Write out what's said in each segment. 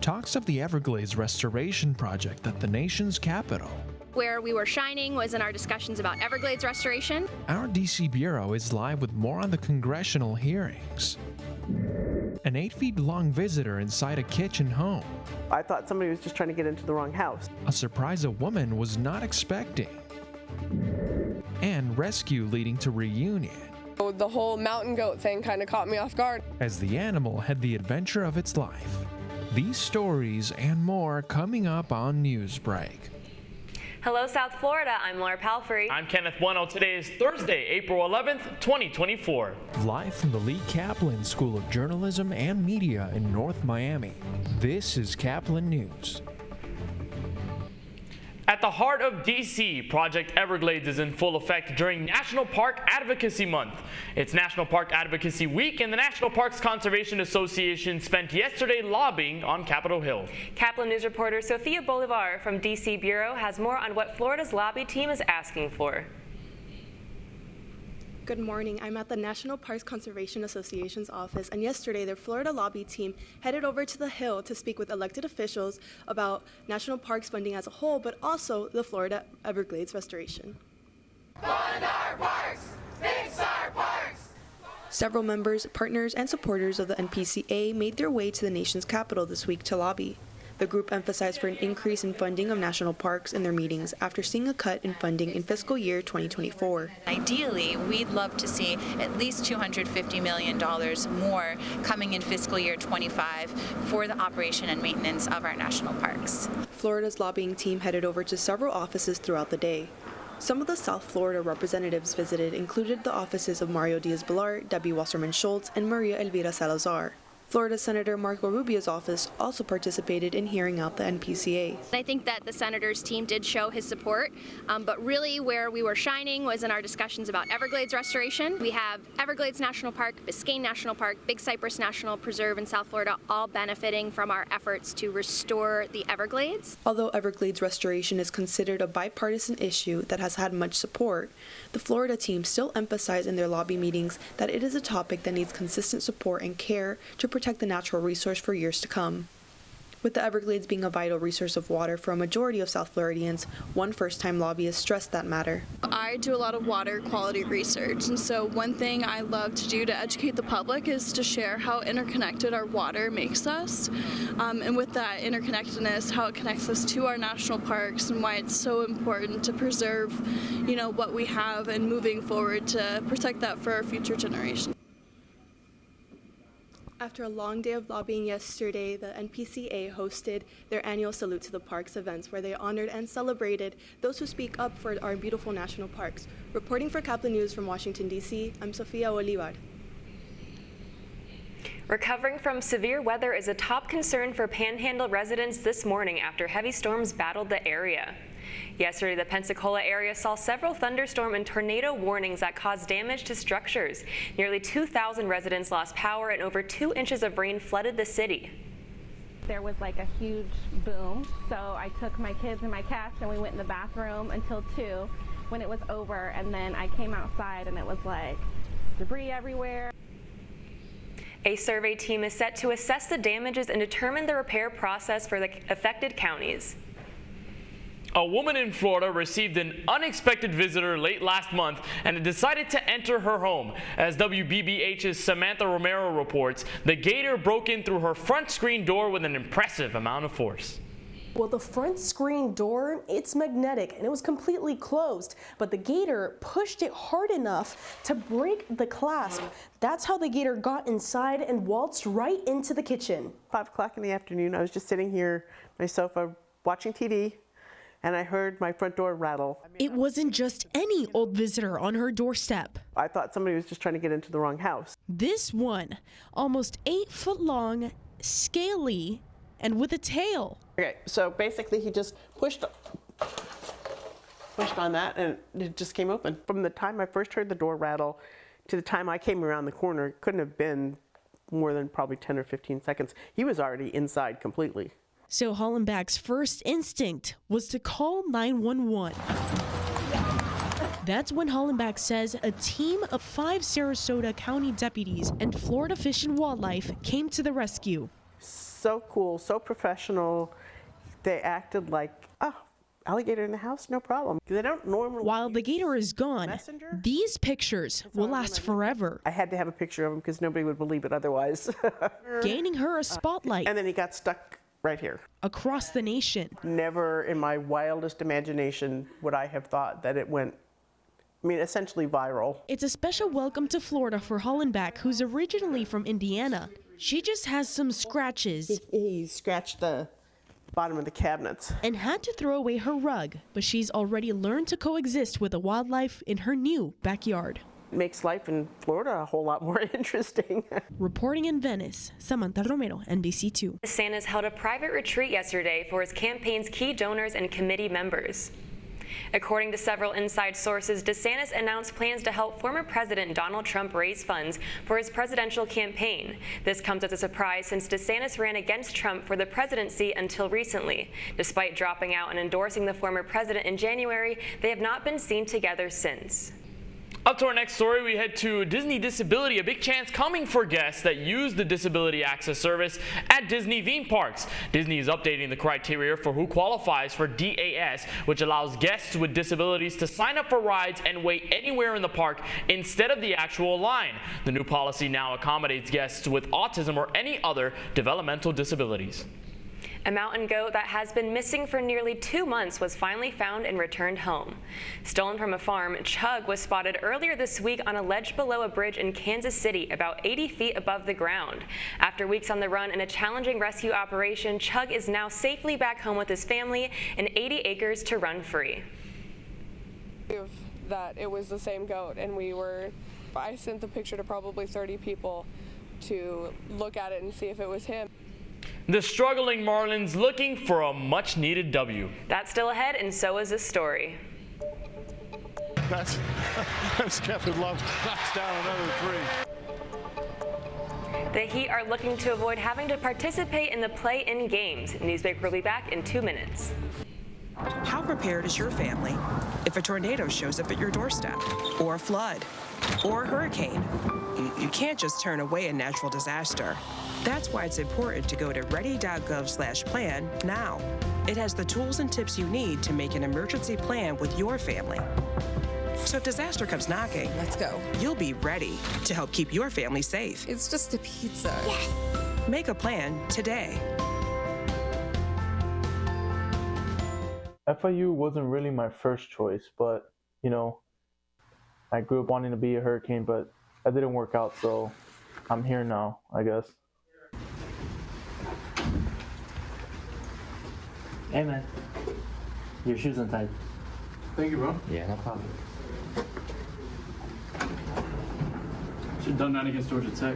talks of the Everglades restoration project at the nation's capital. Where we were shining was in our discussions about Everglades restoration. Our DC bureau is live with more on the congressional hearings. An 8-feet-long visitor inside a kitchen home. I thought somebody was just trying to get into the wrong house. A surprise a woman was not expecting. And rescue leading to reunion. The whole mountain goat thing kind of caught me off guard. As the animal had the adventure of its life. These stories and more coming up on Newsbreak. Hello, South Florida. I'm Laura Palfrey. I'm Kenneth Bueno. Today is Thursday, April 11th, 2024. Live from the Lee Kaplan School of Journalism and Media in North Miami, this is Caplin News. At the heart of D.C., Project Everglades is in full effect during National Park Advocacy Month. It's National Park Advocacy Week, and the National Parks Conservation Association spent yesterday lobbying on Capitol Hill. Caplin News reporter Sofia Bolivar from D.C. Bureau has more on what Florida's lobby team is asking for. Good morning. I'm at the National Parks Conservation Association's office, and yesterday their Florida lobby team headed over to the Hill to speak with elected officials about national parks funding as a whole, but also the Florida Everglades restoration. Fund our parks! Fix our parks! Several members, partners, and supporters of the NPCA made their way to the nation's capital this week to lobby. The group emphasized for an increase in funding of national parks in their meetings after seeing a cut in funding in fiscal year 2024. Ideally, we'd love to see at least $250 million more coming in fiscal year 25 for the operation and maintenance of our national parks. Florida's lobbying team headed over to several offices throughout the day. Some of the South Florida representatives visited included the offices of Mario Diaz-Balart, Debbie Wasserman Schultz, and Maria Elvira Salazar. Florida Senator Marco Rubio's office also participated in hearing out the NPCA. I think that the senator's team did show his support, but really where we were shining was in our discussions about Everglades restoration. We have Everglades National Park, Biscayne National Park, Big Cypress National Preserve in South Florida, all benefiting from our efforts to restore the Everglades. Although Everglades restoration is considered a bipartisan issue that has had much support, the Florida team still emphasized in their lobby meetings that it is a topic that needs consistent support and care to protect the natural resource for years to come. With the Everglades being a vital resource of water for a majority of South Floridians, one first-time lobbyist stressed that matter. I do a lot of water quality research, and so one thing I love to do to educate the public is to share how interconnected our water makes us, and with that interconnectedness, how it connects us to our national parks and why it's so important to preserve, what we have and moving forward to protect that for our future generations. After a long day of lobbying yesterday, the NPCA hosted their annual Salute to the Parks events where they honored and celebrated those who speak up for our beautiful national parks. Reporting for Caplin News from Washington, D.C., I'm Sofia Bolivar. Recovering from severe weather is a top concern for Panhandle residents this morning after heavy storms battled the area. Yesterday, the Pensacola area saw several thunderstorm and tornado warnings that caused damage to structures. Nearly 2,000 residents lost power and over 2 inches of rain flooded the city. There was like a huge boom, so I took my kids and my cats and we went in the bathroom until 2 when it was over, and then I came outside and it was like debris everywhere. A survey team is set to assess the damages and determine the repair process for the affected counties. A woman in Florida received an unexpected visitor late last month and decided to enter her home. As WBBH's Samantha Romero reports, the gator broke in through her front screen door with an impressive amount of force. Well, the front screen door, it's magnetic and it was completely closed, but the gator pushed it hard enough to break the clasp. That's how the gator got inside and waltzed right into the kitchen. 5 o'clock in the afternoon, I was just sitting here on my sofa watching TV, and I heard my front door rattle. It wasn't just any old visitor on her doorstep. I thought somebody was just trying to get into the wrong house. This one, almost 8 foot long, scaly, and with a tail. Okay, so basically he just pushed on that and it just came open. From the time I first heard the door rattle to the time I came around the corner, it couldn't have been more than probably 10 or 15 seconds. He was already inside completely. So Hollenbach's first instinct was to call 911. That's when Hollenbach says a team of 5 Sarasota County deputies and Florida Fish and Wildlife came to the rescue. so cool, so professional. They acted like, oh, alligator in the house, no problem. They don't normally. While the gator is gone, messenger? these pictures will last forever. I had to have a picture of him because nobody would believe it otherwise. Gaining her a spotlight. And then he got stuck right here. Across the nation. Never in my wildest imagination would I have thought that it went, essentially viral. It's a special welcome to Florida for Hollenbach, who's originally from Indiana. She just has some scratches. He scratched the bottom of the cabinets. And had to throw away her rug, but she's already learned to coexist with the wildlife in her new backyard. It makes life in Florida a whole lot more interesting. Reporting in Venice, Samantha Romero, NBC2. DeSantis held a private retreat yesterday for his campaign's key donors and committee members. According to several inside sources, DeSantis announced plans to help former President Donald Trump raise funds for his presidential campaign. This comes as a surprise since DeSantis ran against Trump for the presidency until recently. Despite dropping out and endorsing the former president in January, they have not been seen together since. Up to our next story, we head to Disney Disability, a big chance coming for guests that use the Disability Access Service at Disney theme parks. Disney is updating the criteria for who qualifies for DAS, which allows guests with disabilities to sign up for rides and wait anywhere in the park instead of the actual line. The new policy now accommodates guests with autism or any other developmental disabilities. A mountain goat that has been missing for nearly 2 months was finally found and returned home. Stolen from a farm, Chug was spotted earlier this week on a ledge below a bridge in Kansas City, about 80 feet above the ground. After weeks on the run and a challenging rescue operation, Chug is now safely back home with his family and 80 acres to run free. That it was the same goat, and I sent the picture to probably 30 people to look at it and see if it was him. The struggling Marlins looking for a much-needed W. That's still ahead, and so is this story. That's Kevin Love knocks down another three. The Heat are looking to avoid having to participate in the play-in games. Newsbreak will be back in 2 minutes. How prepared is your family if a tornado shows up at your doorstep, or a flood, or a hurricane? You can't just turn away a natural disaster. That's why it's important to go to ready.gov/plan now. It has the tools and tips you need to make an emergency plan with your family. So if disaster comes knocking, let's go. You'll be ready to help keep your family safe. It's just a pizza. Yes. Make a plan today. FIU wasn't really my first choice, but, I grew up wanting to be a Hurricane, but that didn't work out, so I'm here now, I guess. Hey, man. Your shoes untied. Thank you, bro. Yeah, no problem. Should have done that against Georgia Tech.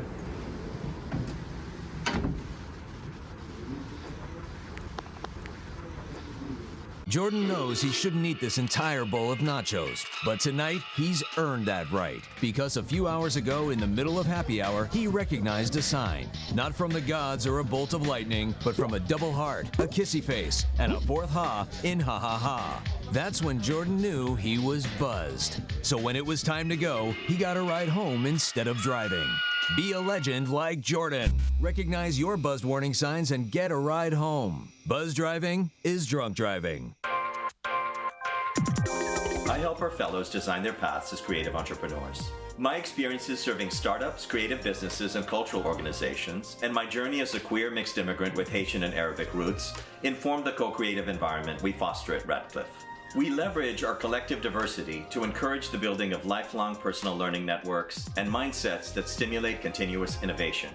Jordan knows he shouldn't eat this entire bowl of nachos, but tonight he's earned that right because a few hours ago in the middle of happy hour, he recognized a sign, not from the gods or a bolt of lightning, but from a double heart, a kissy face, and a fourth ha in ha ha ha. That's when Jordan knew he was buzzed. So when it was time to go, he got a ride home instead of driving. Be a legend like Jordan. Recognize your buzzed warning signs and get a ride home. Buzz driving is drunk driving. I help our fellows design their paths as creative entrepreneurs. My experiences serving startups, creative businesses, and cultural organizations, and my journey as a queer mixed immigrant with Haitian and Arabic roots, inform the co-creative environment we foster at Radcliffe. We leverage our collective diversity to encourage the building of lifelong personal learning networks and mindsets that stimulate continuous innovation.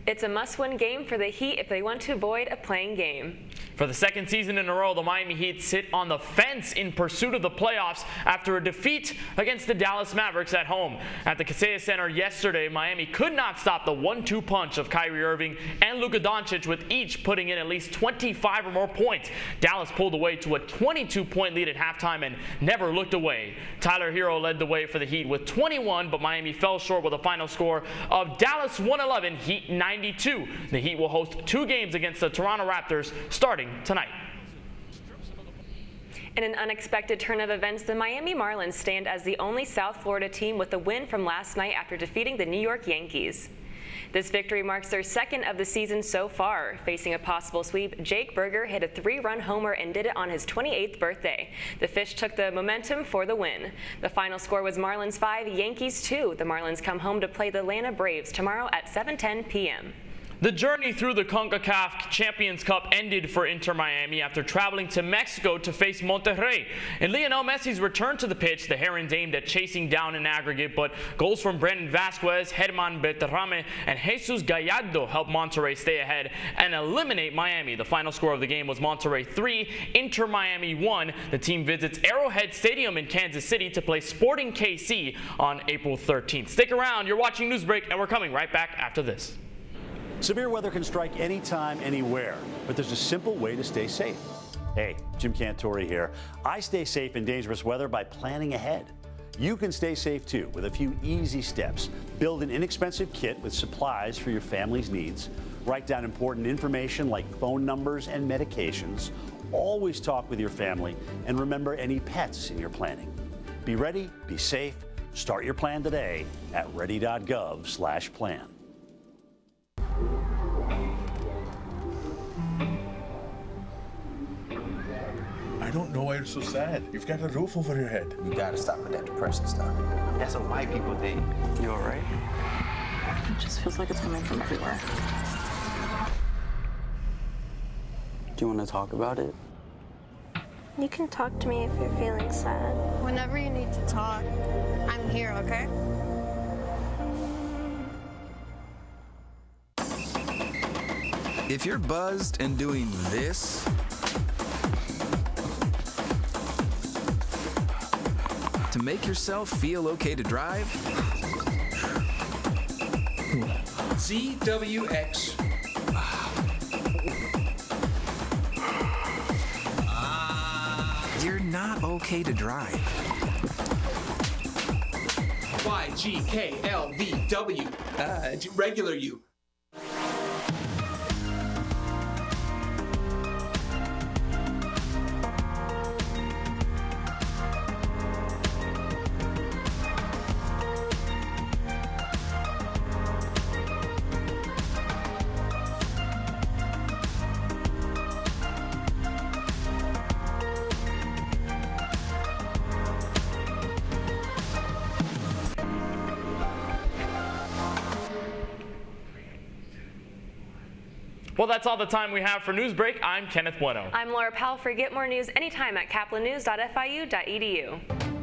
It's a must-win game for the Heat if they want to avoid a playing game. For the second season in a row, the Miami Heat sit on the fence in pursuit of the playoffs after a defeat against the Dallas Mavericks at home. At the Kaseya Center yesterday, Miami could not stop the 1-2 punch of Kyrie Irving and Luka Doncic, with each putting in at least 25 or more points. Dallas pulled away to a 22-point lead at halftime and never looked away. Tyler Hero led the way for the Heat with 21, but Miami fell short with a final score of Dallas 111, Heat 92. The Heat will host 2 games against the Toronto Raptors starting tonight. In an unexpected turn of events, the Miami Marlins stand as the only South Florida team with a win from last night after defeating the New York Yankees. This victory marks their second of the season so far. Facing a possible sweep, Jake Berger hit a 3-run homer and did it on his 28th birthday. The Fish took the momentum for the win. The final score was Marlins 5, Yankees 2. The Marlins come home to play the Atlanta Braves tomorrow at 7:10 p.m. The journey through the CONCACAF Champions Cup ended for Inter Miami after traveling to Mexico to face Monterrey. In Lionel Messi's return to the pitch, the Herons aimed at chasing down an aggregate, but goals from Brandon Vasquez, Germán Berterame, and Jesus Gallardo helped Monterrey stay ahead and eliminate Miami. The final score of the game was Monterrey 3, Inter Miami 1. The team visits Arrowhead Stadium in Kansas City to play Sporting KC on April 13th. Stick around, you're watching Newsbreak, and we're coming right back after this. Severe weather can strike anytime, anywhere, but there's a simple way to stay safe. Hey, Jim Cantori here. I stay safe in dangerous weather by planning ahead. You can stay safe too with a few easy steps. Build an inexpensive kit with supplies for your family's needs. Write down important information like phone numbers and medications. Always talk with your family, and remember any pets in your planning. Be ready, be safe. Start your plan today at ready.gov/plan. I don't know why you're so sad. You've got a roof over your head. You gotta stop with that depressing stuff. That's what white people think. You all right? It just feels like it's coming from everywhere. Do you want to talk about it? You can talk to me if you're feeling sad. Whenever you need to talk, I'm here, okay? If you're buzzed and doing this, to make yourself feel okay to drive, ZWX. you're not okay to drive. YGKLVW. Regular you. Well, that's all the time we have for Newsbreak. I'm Kenneth Bueno. I'm Laura Powell. For get more news anytime at caplinnews.fiu.edu.